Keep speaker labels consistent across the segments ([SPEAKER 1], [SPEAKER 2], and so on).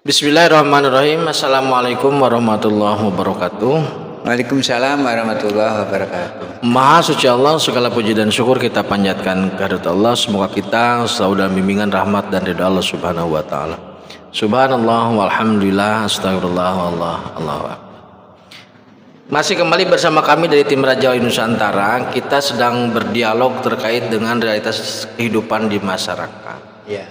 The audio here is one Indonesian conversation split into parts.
[SPEAKER 1] Bismillahirrahmanirrahim. Assalamualaikum warahmatullahi wabarakatuh.
[SPEAKER 2] Waalaikumsalam warahmatullahi wabarakatuh.
[SPEAKER 1] Maha suci Allah, segala puji dan syukur kita panjatkan kehadirat Allah. Semoga kita selalu dalam bimbingan rahmat dan ridha Allah Subhanahu wa taala. Subhanallah walhamdulillah astagfirullah wallah Allahu akbar. Masih kembali bersama kami dari tim Raja Wali Nusantara. Kita sedang berdialog terkait dengan realitas kehidupan di masyarakat.
[SPEAKER 2] Ya.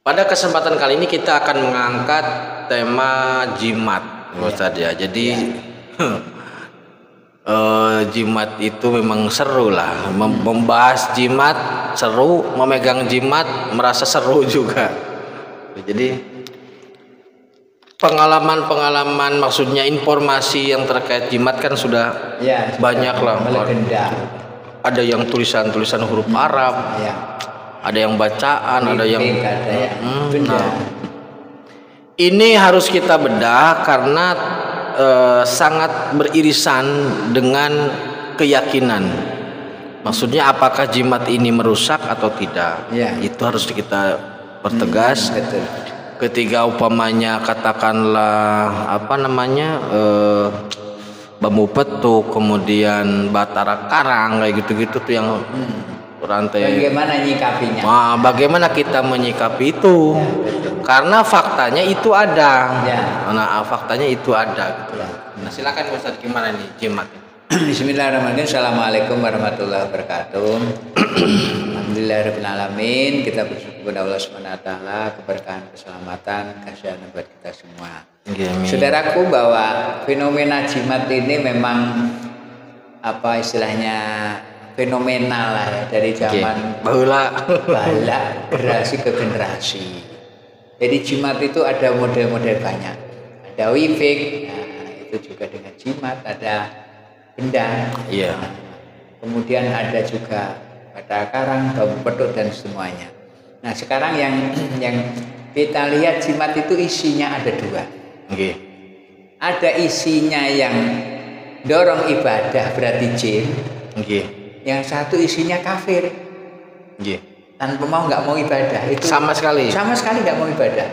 [SPEAKER 1] Pada kesempatan kali ini kita akan mengangkat tema jimat, Ustaz ya. Jadi jimat itu memang seru lah. Membahas jimat seru, memegang jimat merasa seru juga. Jadi pengalaman-pengalaman, maksudnya informasi yang terkait jimat kan sudah banyak lah.
[SPEAKER 2] Melegenda.
[SPEAKER 1] Ada yang tulisan-tulisan huruf Arab.
[SPEAKER 2] Ya.
[SPEAKER 1] Ada yang bacaan, ada yang
[SPEAKER 2] benar.
[SPEAKER 1] Ini harus kita bedah karena sangat beririsan dengan keyakinan. Maksudnya apakah jimat ini merusak atau tidak?
[SPEAKER 2] Ya.
[SPEAKER 1] Itu harus kita pertegas.
[SPEAKER 2] Betul.
[SPEAKER 1] Ketika umpamanya katakanlah bambu petuk, kemudian batara karang kayak gitu-gitu tuh yang rantai.
[SPEAKER 2] Bagaimana nyikapinya?
[SPEAKER 1] Nah, bagaimana kita menyikapi itu? Karena faktanya itu ada. Nah, faktanya itu ada. Gitu. Nah, silakan Ustaz, gimana nih jimat?
[SPEAKER 2] Bismillahirrahmanirrahim. Assalamualaikum warahmatullahi wabarakatuh. Alhamdulillahirabbil alamin. Kita bersyukur kepada Allah Subhanahu wa taala, keberkahan, keselamatan, kasihan buat kita semua. Saudaraku, bahwa fenomena jimat ini memang istilahnya fenomenal lah ya, dari zaman
[SPEAKER 1] baula
[SPEAKER 2] generasi ke generasi. Jadi jimat itu ada model-model banyak. Ada wifik, itu juga dengan jimat. Ada benda.
[SPEAKER 1] Iya.
[SPEAKER 2] Kemudian ada juga batara karang, bambu petuk dan semuanya. Nah sekarang yang kita lihat jimat itu isinya ada dua. Ada isinya yang dorong ibadah, berarti jin. Yang satu isinya kafir, tanpa nggak mau ibadah, itu sama sekali nggak mau ibadah,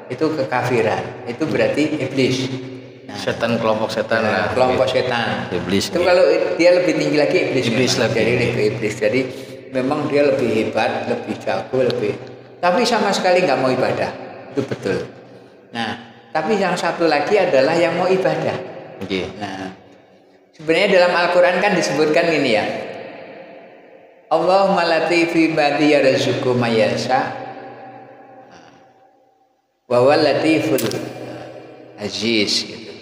[SPEAKER 2] itu kekafiran, itu berarti iblis.
[SPEAKER 1] Setan, kelompok setan lah.
[SPEAKER 2] Kelompok setan.
[SPEAKER 1] Iblis.
[SPEAKER 2] Itu kalau dia lebih tinggi lagi iblis
[SPEAKER 1] lagi.
[SPEAKER 2] Jadi lebih iblis. Jadi memang dia lebih hebat, lebih jago, tapi sama sekali nggak mau ibadah, itu betul. Nah, tapi yang satu lagi adalah yang mau ibadah. Nah, sebenarnya dalam Al-Quran kan disebutkan gini ya. Allahumma latifi ibadi yarzuqu mayasha wa huwal latiful aziz gitu.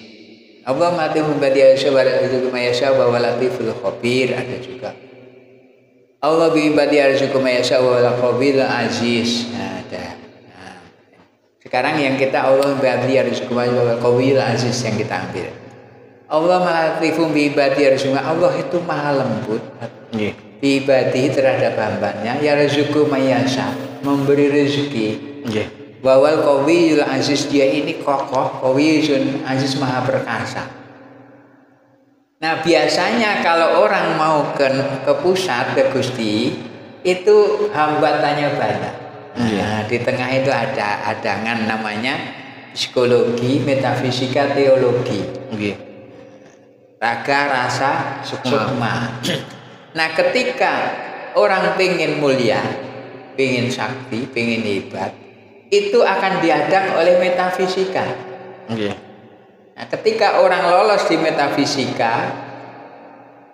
[SPEAKER 2] Allahumma latifi ibadi yarzuqu mayasha wa huwal latiful khabir, ada juga. Allah bi ibadi yarzuqu mayasha wa huwal khabirul aziz. Ada. Nah, sekarang yang kita Allah bi ibadi yarzuqu mayasha wa huwal khabirul aziz yang kita ambil. Allah malatifu bi ibadi yarzuqu, Allah itu maha lembut. Ibadi terhadap hambanya, ya rezeki mayasa, memberi rezeki. Wawal qawiyul aziz, dia ini kokoh, qawiyun aziz, maha perkasa. Nah biasanya kalau orang mau ke pusat, ke Gusti, itu hambatannya banyak. Nah di tengah itu ada adangan namanya psikologi, metafisika, teologi. Raga, rasa, sukma. Nah ketika orang pengen mulia, pengen sakti, pengen hebat, itu akan diadang oleh metafisika. Nah ketika orang lolos di metafisika,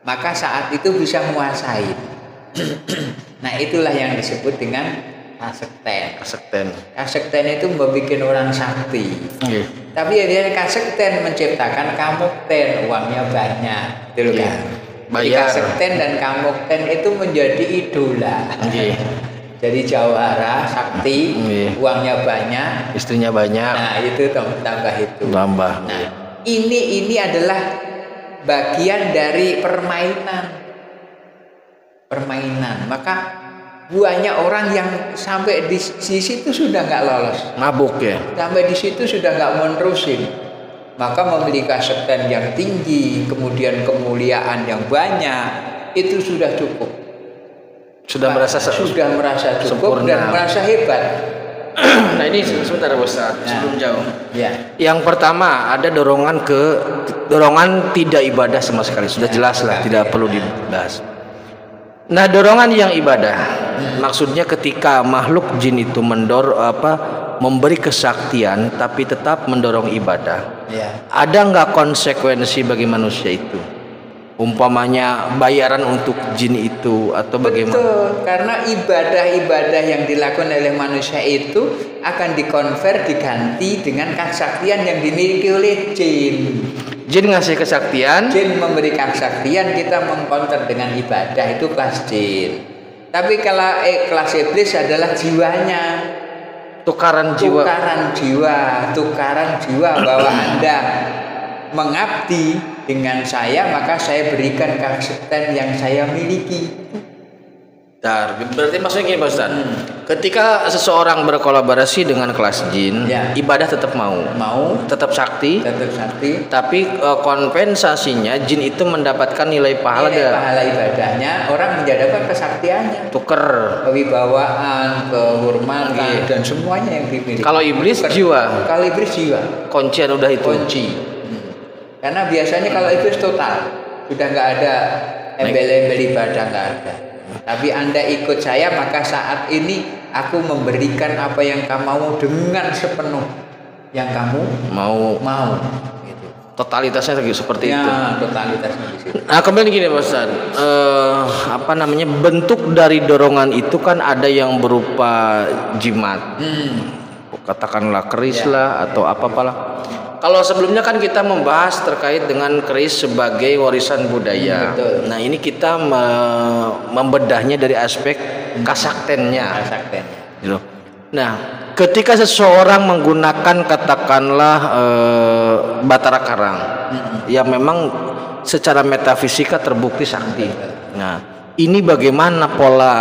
[SPEAKER 2] maka saat itu bisa menguasai. Nah itulah yang disebut dengan kasekten. Kasekten itu membuat orang sakti. Tapi ya kasekten menciptakan kamukten, uangnya banyak, betul kan? Kasekten dan kamukten itu menjadi idola. Jadi jawara, sakti, uangnya banyak,
[SPEAKER 1] istrinya banyak.
[SPEAKER 2] Nah itu tambah itu.
[SPEAKER 1] Nah
[SPEAKER 2] ini adalah bagian dari permainan. Maka banyak orang yang sampai di situ sudah nggak lolos.
[SPEAKER 1] Mabuk ya.
[SPEAKER 2] Sampai di situ sudah nggak mau nerusin. Maka memiliki kasekten yang tinggi, kemudian kemuliaan yang banyak, itu sudah cukup.
[SPEAKER 1] Sudah merasa
[SPEAKER 2] cukup sempurna. Dan merasa hebat.
[SPEAKER 1] Nah ini sebentar Ustaz, sebelum jauh.
[SPEAKER 2] Ya.
[SPEAKER 1] Yang pertama ada dorongan tidak ibadah sama sekali. Sudah jelas lah, tidak perlu dibahas. Nah dorongan yang ibadah, maksudnya ketika makhluk jin itu memberi kesaktian tapi tetap mendorong ibadah.
[SPEAKER 2] Ya.
[SPEAKER 1] Ada nggak konsekuensi bagi manusia itu? Umpamanya bayaran untuk jin itu atau bagaimana?
[SPEAKER 2] Betul, karena ibadah-ibadah yang dilakukan oleh manusia itu akan diganti dengan kesaktian yang dimiliki oleh jin.
[SPEAKER 1] Jin ngasih kesaktian,
[SPEAKER 2] Jin memberi kesaktian, kita mengkonter dengan ibadah, itu kelas jin. Tapi kalau kelas iblis adalah jiwanya.
[SPEAKER 1] tukaran jiwa.
[SPEAKER 2] Tukaran jiwa bahwa Anda mengabdi dengan saya, maka saya berikan kesaktian yang saya miliki.
[SPEAKER 1] Berarti maksudnya gini Pak Ustaz, ketika seseorang berkolaborasi dengan kelas jin,
[SPEAKER 2] Ya.
[SPEAKER 1] ibadah tetap mau, tetap sakti, tapi kompensasinya jin itu mendapatkan nilai pahala
[SPEAKER 2] ibadahnya, orang mendapatkan kesaktiannya,
[SPEAKER 1] tuker
[SPEAKER 2] kewibawaan, kehormatan, dan semuanya yang dimiliki.
[SPEAKER 1] Kalau iblis jiwa, kuncian udah itu.
[SPEAKER 2] Karena biasanya kalau iblis total, sudah nggak ada embel-embel ibadah, nggak ada. Tapi Anda ikut saya, maka saat ini aku memberikan apa yang kamu mau dengan sepenuh yang kamu mau. Gitu.
[SPEAKER 1] Totalitasnya seperti itu.
[SPEAKER 2] Totalitasnya di situ.
[SPEAKER 1] Nah kemudian gini Pak Ustaz, bentuk dari dorongan itu kan ada yang berupa jimat, katakanlah keris lah atau apalah. Kalau sebelumnya kan kita membahas terkait dengan keris sebagai warisan budaya.
[SPEAKER 2] Betul.
[SPEAKER 1] Nah ini kita membedahnya dari aspek kasaktennya. Gitu. Nah ketika seseorang menggunakan katakanlah batara karang, yang memang secara metafisika terbukti sakti. Nah ini bagaimana pola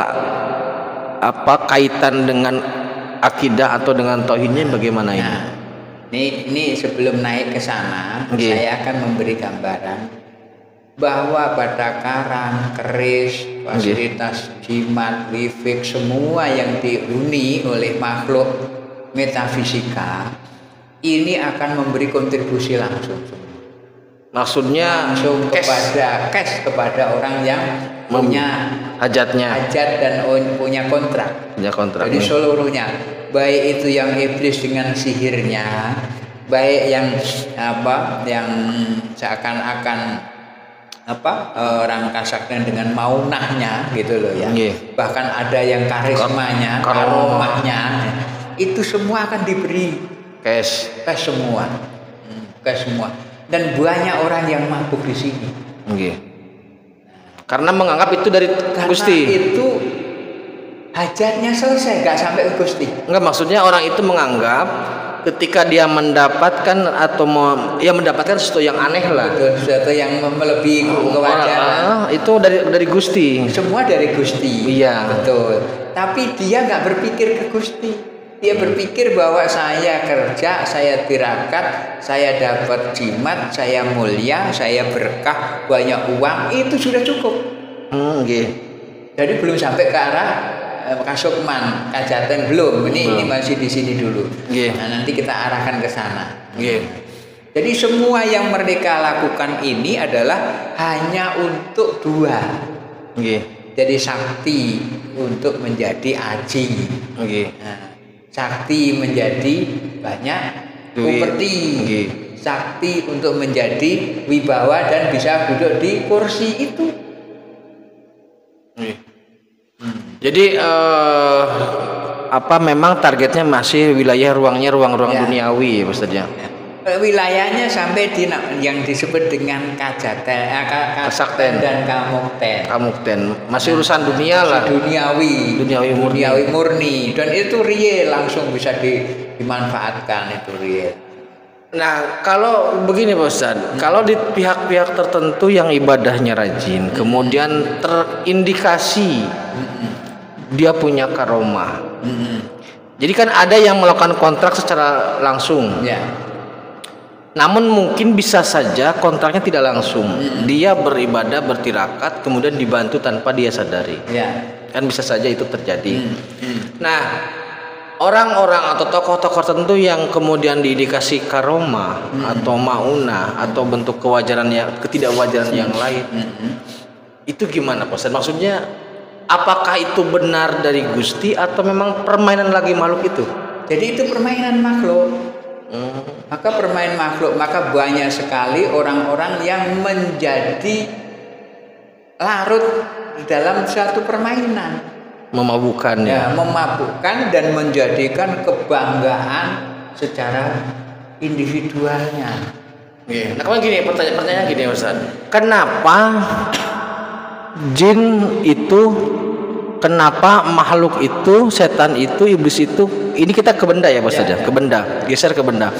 [SPEAKER 1] kaitan dengan akidah atau dengan tauhidnya bagaimana ini?
[SPEAKER 2] Ini sebelum naik ke sana, saya akan memberi gambaran bahwa bata karang, keris, fasilitas jimat, wifik, semua yang dihuni oleh makhluk metafisika ini akan memberi kontribusi langsung.
[SPEAKER 1] Maksudnya
[SPEAKER 2] langsung kepada orang yang punya
[SPEAKER 1] hajat
[SPEAKER 2] dan punya kontrak. Jadi seluruhnya, baik itu yang iblis dengan sihirnya, baik yang seakan-akan orang kasakten dengan maunahnya gitu loh ya. Bahkan ada yang karismanya, karomahnya, itu semua akan diberi cash semua. Dan banyak orang yang mabuk di sini.
[SPEAKER 1] Karena menganggap itu dari Gusti.
[SPEAKER 2] Itu hajatnya selesai, nggak sampai ke Gusti.
[SPEAKER 1] Enggak, maksudnya orang itu menganggap ketika dia mendapatkan atau mendapatkan sesuatu yang aneh lah.
[SPEAKER 2] Betul, sesuatu yang melebihi kewajaran.
[SPEAKER 1] Itu dari Gusti.
[SPEAKER 2] Semua dari Gusti.
[SPEAKER 1] Iya.
[SPEAKER 2] Betul. Tapi dia nggak berpikir ke Gusti. Dia berpikir bahwa saya kerja, saya tirakat, saya dapat jimat, saya mulia, saya berkah, banyak uang, itu sudah cukup. Jadi belum sampai ke arah kasukman, kajaten belum. Ini masih di sini dulu. Nah, nanti kita arahkan ke sana. Jadi semua yang mereka lakukan ini adalah hanya untuk dua. Jadi sakti untuk menjadi aji. Nah, sakti menjadi banyak properti. Sakti untuk menjadi wibawa dan bisa duduk di kursi itu.
[SPEAKER 1] Jadi memang targetnya masih wilayah ruang duniawi ya Ustaz ya.
[SPEAKER 2] Wilayahnya sampai di yang disebut dengan kasakten dan kamukten.
[SPEAKER 1] Masih urusan dunia lah.
[SPEAKER 2] Duniawi murni, dan itu real, langsung bisa dimanfaatkan, itu real.
[SPEAKER 1] Nah kalau begini Pak Ustaz, kalau di pihak-pihak tertentu yang ibadahnya rajin, kemudian terindikasi dia punya karomah, jadi kan ada yang melakukan kontrak secara langsung. Namun mungkin bisa saja kontraknya tidak langsung. Dia beribadah, bertirakat, kemudian dibantu tanpa dia sadari. Kan bisa saja itu terjadi. Nah, orang-orang atau tokoh-tokoh tertentu yang kemudian diindikasi karomah atau maunah atau bentuk kewajaran yang ketidakwajaran yang lain, itu gimana Pak Ustaz? Maksudnya apakah itu benar dari Gusti atau memang permainan lagi makhluk itu?
[SPEAKER 2] Jadi itu permainan makhluk. Maka permainan makhluk, maka banyak sekali orang-orang yang menjadi larut di dalam suatu permainan.
[SPEAKER 1] Memabukkan ya.
[SPEAKER 2] Memabukkan dan menjadikan kebanggaan secara individualnya.
[SPEAKER 1] Nah, kemarin gini, pertanyaan gini Ustaz. Kenapa jin itu, kenapa makhluk itu, setan itu, iblis itu, ini kita ke benda ya Ustaz ya, ke benda, geser ke benda.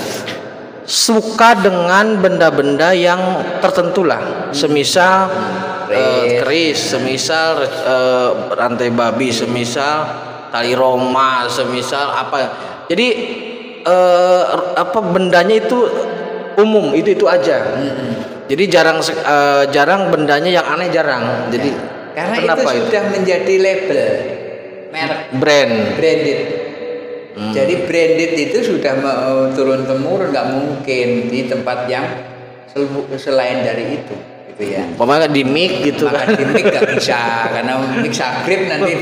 [SPEAKER 1] Suka dengan benda-benda yang tertentu lah, semisal keris, semisal rantai babi, semisal tali Roma, semisal apa. Jadi apa bendanya itu umum, itu aja. Jadi jarang bendanya yang aneh, jarang. Jadi
[SPEAKER 2] karena itu sudah menjadi label, merek, branded. Jadi branded itu sudah turun temurun, nggak mungkin di tempat yang selain dari itu, gitu ya.
[SPEAKER 1] Pokoknya di mic gitu kan.
[SPEAKER 2] Di mic nggak bisa, karena mic sakrip nanti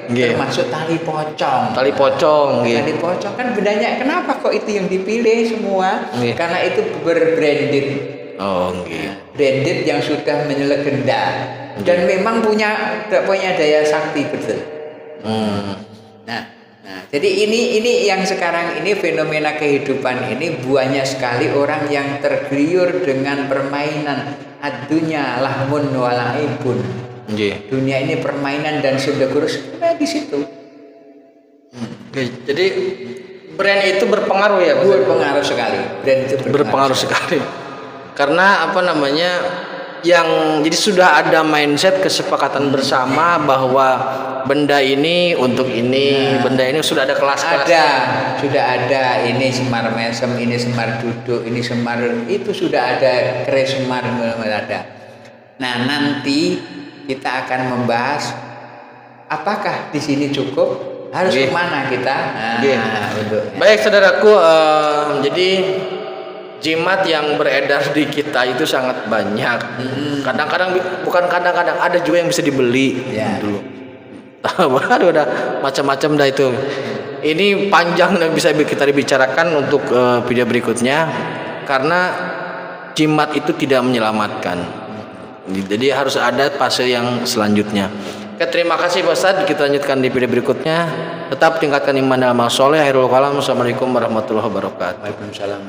[SPEAKER 2] termasuk tali pocong.
[SPEAKER 1] Tali pocong,
[SPEAKER 2] Tali pocong kan bendanya. Kenapa kok itu yang dipilih semua? Karena itu berbranded. Branded yang sudah menyelegenda dan memang punya daya sakti betul. Nah, jadi ini yang sekarang ini fenomena kehidupan ini banyak sekali orang yang tergiur dengan permainan. Ad-dunya lahmun wa la'ibun. Dunia ini permainan dan sudagurus di situ.
[SPEAKER 1] Jadi brand itu berpengaruh ya?
[SPEAKER 2] Berpengaruh sekali. Brand itu
[SPEAKER 1] berpengaruh sekali. Karena apa namanya? Jadi sudah ada mindset kesepakatan bersama bahwa benda ini untuk ini, benda ini sudah ada kelas-kelasnya.
[SPEAKER 2] Sudah ada ini semar mesem, ini semar duduk, ini semar itu sudah ada, keris semar ada. Nah, nanti kita akan membahas apakah di sini cukup, harus kemana kita.
[SPEAKER 1] Baik saudaraku, jadi jimat yang beredar di kita itu sangat banyak. Kadang-kadang ada juga yang bisa dibeli dulu. Waduh, udah macam-macam dah itu. Ini panjang dan bisa kita dibicarakan untuk video berikutnya, karena jimat itu tidak menyelamatkan. Jadi harus ada fase yang selanjutnya. Oke, terima kasih Pak Ustaz. Kita lanjutkan di video berikutnya. Tetap tingkatkan iman dan amal soleh. Akhirul kalam. Assalamualaikum warahmatullahi wabarakatuh.
[SPEAKER 2] Waalaikumsalam.